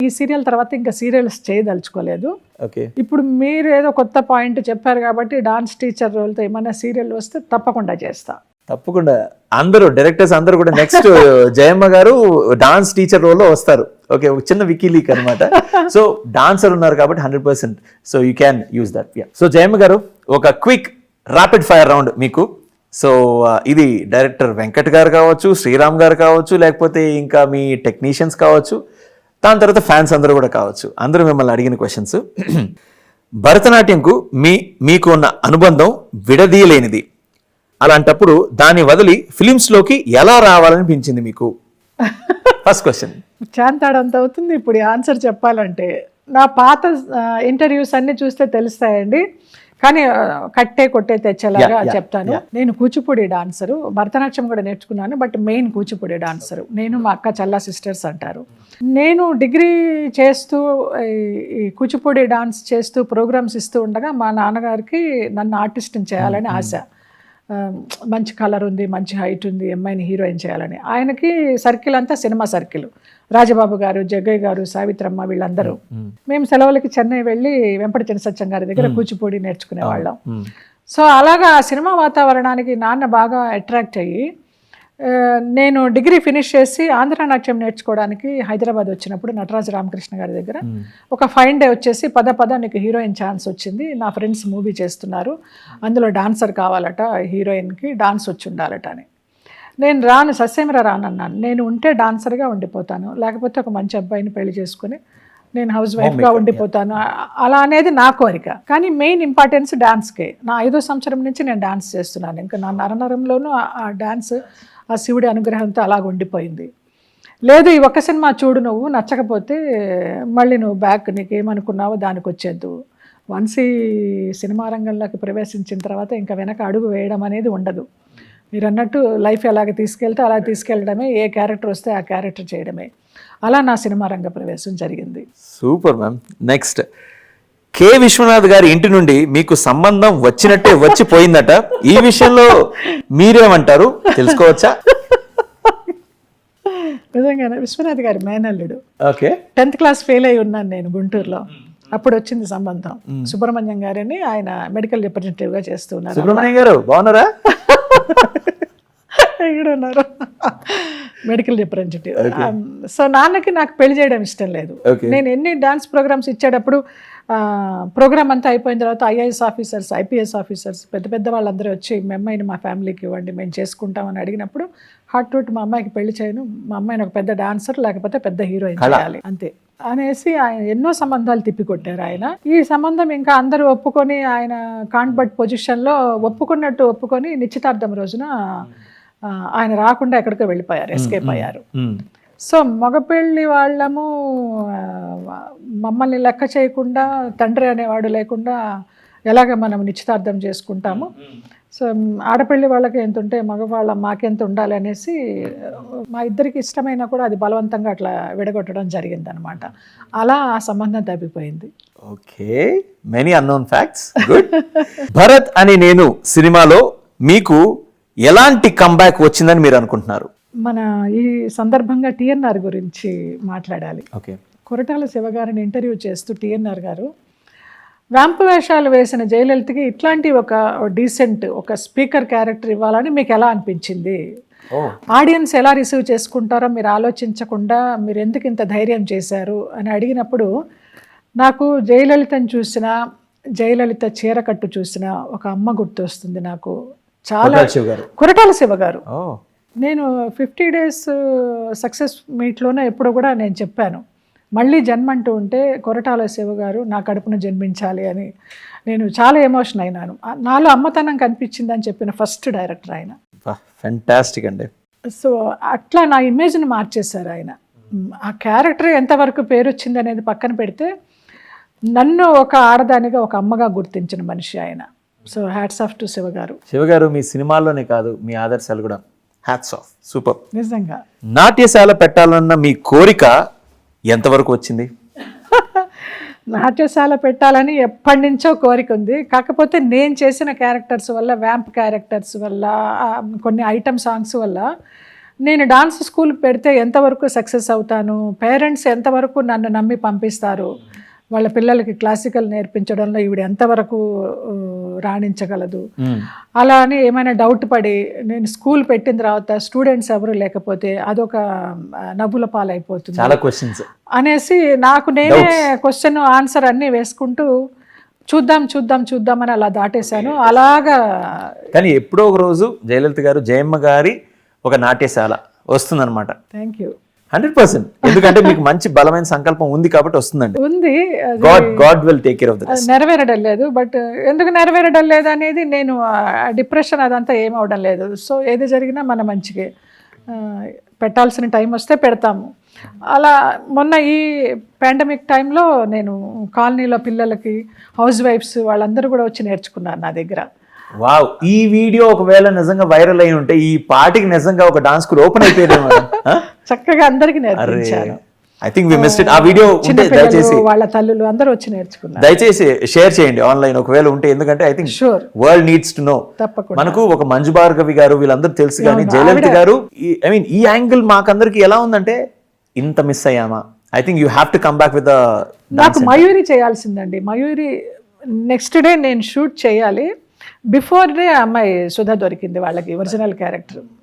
ఈ సీరియల్ తర్వాత ఇంకా సీరియల్స్ చేయదలుచుకోలేదు. ఓకే. ఇప్పుడు మీరు ఏదో కొత్త పాయింట్ చెప్పారు కాబట్టి డాన్స్ టీచర్ రోల్తో ఏమైనా సీరియల్ వస్తే తప్పకుండా చేస్తా. తప్పకుండా అందరూ డైరెక్టర్స్ అందరూ కూడా నెక్స్ట్ జయమ్మ గారు డాన్స్ టీచర్ రోల్లో వస్తారు. ఓకే, ఒక చిన్న వికీ లీక్ అనమాట. సో డాన్సర్ ఉన్నారు కాబట్టి 100%. So you can use that. So Jayamma గారు, ఒక క్విక్ ర్యాపిడ్ ఫైర్ రౌండ్ మీకు. సో ఇది డైరెక్టర్ వెంకట్ గారు కావచ్చు, శ్రీరామ్ గారు కావచ్చు, లేకపోతే ఇంకా మీ టెక్నీషియన్స్ కావచ్చు, దాని తర్వాత ఫ్యాన్స్ అందరూ కూడా కావచ్చు. అందరూ మిమ్మల్ని అడిగిన క్వశ్చన్స్. భరతనాట్యంకు మీకు ఉన్న అనుబంధం విడదీయలేనిది. అలాంటప్పుడు దాన్ని వదిలి ఫిలిమ్స్లోకి ఎలా రావాలనిపించింది మీకు? First question. చాంతాడంత అవుతుంది ఇప్పుడు ఆన్సర్ చెప్పాలంటే. నా పాత ఇంటర్వ్యూస్ అన్ని చూస్తే తెలుస్తాయండి, కానీ కట్టే కొట్టే తెచ్చేలాగా చెప్తాను. నేను కూచిపూడి డాన్సరు, భరతనాట్యం కూడా నేర్చుకున్నాను, బట్ మెయిన్ కూచిపూడి డాన్సరు. నేను మా అక్క చల్లా సిస్టర్స్ అంటారు. నేను డిగ్రీ చేస్తూ ఈ కూచిపూడి డాన్స్ చేస్తూ ప్రోగ్రామ్స్ ఇస్తూ ఉండగా మా నాన్నగారికి నన్ను ఆర్టిస్ట్ని చేయాలని ఆశ. మంచి కలర్ ఉంది, మంచి హైట్ ఉంది, అమ్మాయిని హీరోయిన్ చేయాలని. ఆయనకి సర్కిల్ అంతా సినిమా సర్కిల్. రాజబాబు గారు, జగ్గయ్య గారు, సావిత్రమ్మ, వీళ్ళందరూ. మేము సెలవులకి చెన్నై వెళ్ళి వెంపటి సత్యం గారి దగ్గర కూచిపూడి నేర్చుకునే వాళ్ళం. సో అలాగా ఆ సినిమా వాతావరణానికి నాన్న బాగా అట్రాక్ట్ అయ్యి, నేను డిగ్రీ ఫినిష్ చేసి ఆంధ్ర నాట్యం నేర్చుకోవడానికి హైదరాబాద్ వచ్చినప్పుడు నటరాజ రామకృష్ణ గారి దగ్గర ఒక ఫైన్ డే వచ్చేసి, పద నీకు హీరోయిన్ ఛాన్స్ వచ్చింది, నా ఫ్రెండ్స్ మూవీ చేస్తున్నారు, అందులో డాన్సర్ కావాలట, హీరోయిన్కి డాన్స్ వచ్చి ఉండాలట అని. నేను రాను, సస్యమరా రానన్నాను. నేను ఉంటే డాన్సర్గా ఉండిపోతాను, లేకపోతే ఒక మంచి అబ్బాయిని పెళ్లి చేసుకుని నేను హౌస్ వైఫ్గా ఉండిపోతాను, అలా అనేది నా కోరిక. కానీ మెయిన్ ఇంపార్టెన్స్ డాన్స్కే. నా 5వ సంవత్సరం నుంచి నేను డాన్స్ చేస్తున్నాను. ఇంకా నా నరనరంలోనూ ఆ డాన్స్ ఆ శివుడి అనుగ్రహంతో అలాగ ఉండిపోయింది. లేదు, ఈ ఒక్క సినిమా చూడు, నువ్వు నచ్చకపోతే మళ్ళీ నువ్వు బ్యాక్, నీకేమనుకున్నావో దానికి వచ్చేద్దు. వన్స్ ఈ సినిమా రంగంలోకి ప్రవేశించిన తర్వాత ఇంకా వెనక అడుగు వేయడం అనేది ఉండదు. మీరు అన్నట్టు లైఫ్ ఎలాగ తీసుకెళ్తే అలా తీసుకెళ్ళడమే, ఏ క్యారెక్టర్ వస్తే ఆ క్యారెక్టర్ చేయడమే. అలా నా సినిమా రంగ ప్రవేశం జరిగింది. Super ma'am. Next, K Viswanath గారి ఇంటి నుండి మీకు సంబంధం వచ్చినట్టే వచ్చిపోయిందట. ఈ విషయంలో మీరేమంటారు, తెలుసుకోవచ్చా? నిజంగానే విశ్వనాథ్ గారి మేనల్లుడు. ఓకే. 10th క్లాస్ ఫెయిల్ అయి ఉన్నాను నేను గుంటూరులో. అప్పుడు వచ్చింది సంబంధం. సుబ్రహ్మణ్యం గారని, ఆయన మెడికల్ రిప్రజెంటేటివ్గా చేస్తున్నారు. సుబ్రహ్మణ్యం గారు బాగున్నారా? ఇక్కడ ఉన్నారు, మెడికల్ రిప్రజెంటేటివ్. సో నాన్నకి నాకు పెళ్లి చేయడం ఇష్టం లేదు. నేను ఎన్ని డాన్స్ ప్రోగ్రామ్స్ ఇచ్చేటప్పుడు ప్రోగ్రామ్ అంతా అయిపోయిన తర్వాత IAS ఆఫీసర్స్, IPS ఆఫీసర్స్, పెద్ద పెద్ద వాళ్ళందరూ వచ్చి మీ అమ్మాయిని మా ఫ్యామిలీకి ఇవ్వండి, మేము చేసుకుంటామని అడిగినప్పుడు హార్ట్ టు మా అమ్మాయికి పెళ్లి చేయను, మా అమ్మాయిని ఒక పెద్ద డాన్సర్ లేకపోతే పెద్ద హీరోయిన్ చేయాలి అంతే అనేసి ఆయన ఎన్నో సంబంధాలు తిప్పికొట్టారు. ఆయన ఈ సంబంధం ఇంకా అందరూ ఒప్పుకొని, ఆయన కాన్బట్ పొజిషన్లో ఒప్పుకున్నట్టు ఒప్పుకొని నిశ్చితార్థం రోజున ఆయన రాకుండా ఎక్కడికో వెళ్ళిపోయారు, ఎస్కేప్ అయ్యారు. సో మగపెళ్ళి వాళ్ళము మమ్మల్ని లెక్క చేయకుండా, తండ్రి అనేవాడు లేకుండా ఎలాగ మనం నిశ్చితార్థం చేసుకుంటాము. సో ఆడపిల్లి వాళ్ళకి ఎంత ఉంటే మగవాళ్ళ మాకెంత ఉండాలి అనేసి మా ఇద్దరికి ఇష్టమైనా కూడా అది బలవంతంగా అట్లా విడగొట్టడం జరిగింది అనమాట. అలా ఆ సంబంధం తప్పిపోయింది. Okay, many unknown facts. Good. Bharat అని నేను సినిమాలో మీకు ఎలాంటి కంబ్యాక్ వచ్చిందని మీరు అనుకుంటున్నారు? మన ఈ సందర్భంగా TNR గురించి మాట్లాడాలి. ఓకే. కొరటాల శివగారిని ఇంటర్వ్యూ చేస్తూ TNR గారు, వ్యాంపు వేషాలు వేసిన జయలలితకి ఇట్లాంటి ఒక డీసెంట్ ఒక స్పీకర్ క్యారెక్టర్ ఇవ్వాలని మీకు ఎలా అనిపించింది? ఆడియన్స్ ఎలా రిసీవ్ చేసుకుంటారో మీరు ఆలోచించకుండా మీరు ఎందుకు ఇంత ధైర్యం చేశారు అని అడిగినప్పుడు, నాకు జయలలితను చూసినా, జయలలిత చీరకట్టు చూసినా ఒక అమ్మ గుర్తు వస్తుంది నాకు. చాలా కొరటాల శివ గారు. నేను 50 days సక్సెస్ మీట్లోనే ఎప్పుడు కూడా నేను చెప్పాను, మళ్ళీ జన్మంటూ ఉంటే కొరటాల శివ గారు నా కడుపున జన్మించాలి అని. నేను చాలా ఎమోషన్ అయినాను. నాలో అమ్మతనం కనిపించింది అని చెప్పిన ఫస్ట్ డైరెక్టర్ ఆయన. ఫ్యాంటాస్టిక్ అండి. సో అట్లా నా ఇమేజ్ని మార్చేశారు ఆయన. ఆ క్యారెక్టర్ ఎంతవరకు పేరు వచ్చింది అనేది పక్కన పెడితే, నన్ను ఒక ఆడదానిగా, ఒక అమ్మగా గుర్తించిన మనిషి ఆయన. So hats off to Shiva గారు. శివ గారు మీ సినిమాల్లోనే కాదు, మీ ఆదర్శాలు కూడా హ్యాట్స్ ఆఫ్. సూపర్. నిజంగా. నాట్యశాల పెట్టాలన్న మీ కోరిక ఎంతవరకు వచ్చింది? నాట్యశాల పెట్టాలని ఎప్పటి నుంచో కోరిక ఉంది. కాకపోతే నేను చేసిన క్యారెక్టర్స్ వల్ల, వ్యాంప్ క్యారెక్టర్స్ వల్ల, కొన్ని ఐటమ్ సాంగ్స్ వల్ల నేను డాన్స్ స్కూల్ పెడితే ఎంతవరకు సక్సెస్ అవుతాను, పేరెంట్స్ ఎంతవరకు నన్ను నమ్మి పంపిస్తారు, వాళ్ళ పిల్లలకి క్లాసికల్ నేర్పించడంలో ఈవిడ ఎంతవరకు రాణించగలదు, అలా అని ఏమైనా డౌట్ పడి నేను స్కూల్ పెట్టిన తర్వాత స్టూడెంట్స్ ఎవరు లేకపోతే అదొక నవ్వుల పాలైపోతుంది చాలా క్వశ్చన్స్ అనేసి నాకు నేనే క్వశ్చన్ ఆన్సర్ అన్నీ వేసుకుంటూ చూద్దాం అని అలా దాటేశాను. అలాగా కానీ ఎప్పుడో ఒక రోజు జయలలిత గారు జయమ్మ గారి ఒక నాట్యశాల వస్తుందన్నమాట. Thank you. 100%. ఎందుకంటే మీకు మంచి బలమైన సంకల్పం ఉంది కాబట్టి వస్తుందండి. ఉంది, God will take care of this. నెరవేరడం లేదు. బట్ ఎందుకు నెరవేరడం లేదు అనేది నేను డిప్రెషన్ అదంతా ఏం అవడం లేదు. సో ఏది జరిగినా మన మంచిగా పెట్టాల్సిన టైం వస్తే పెడతాము. అలా మొన్న ఈ పాండమిక్ టైంలో నేను కాలనీలో పిల్లలకి హౌస్ వైఫ్స్ వాళ్ళందరూ కూడా వచ్చి నేర్చుకున్నారు నా దగ్గర. వావ్, ఈ వీడియో ఒకవేళ నిజంగా వైరల్ అయి ఉంటే ఈ పార్టీకి నిజంగా ఒక డాన్స్ స్కూల్ ఓపెన్ అయిపోయేది. చక్కగా అందరికి నేర్పించాను. I think we missed it. ఆ వీడియో ఉంటే దయచేసి వాళ్ళ తల్లులు అందరూ వచ్చి నేర్చుకున్నారు. దయచేసి షేర్ చేయండి ఆన్లైన్ ఒకవేళ ఉంటే, ఎందుకంటే I think sure world needs to know. తప్పకుండా. మనకు ఒక మంజు భార్గవి గారు వీళ్ళందరూ తెలుసు, కానీ జయలలిత గారు ఐ మీన్ ఈ యాంగిల్ మాకందరికి ఎలా ఉందంటే ఇంత మిస్ అయ్యామా. I think you have to come back with నాకు మయూరి చేయాల్సిందండి. మయూరి నెక్స్ట్ డే నేను షూట్ చేయాలి. బిఫోర్ డే అమ్మాయి సుధా దొరికింది వాళ్ళకి ఒరిజినల్ క్యారెక్టర్.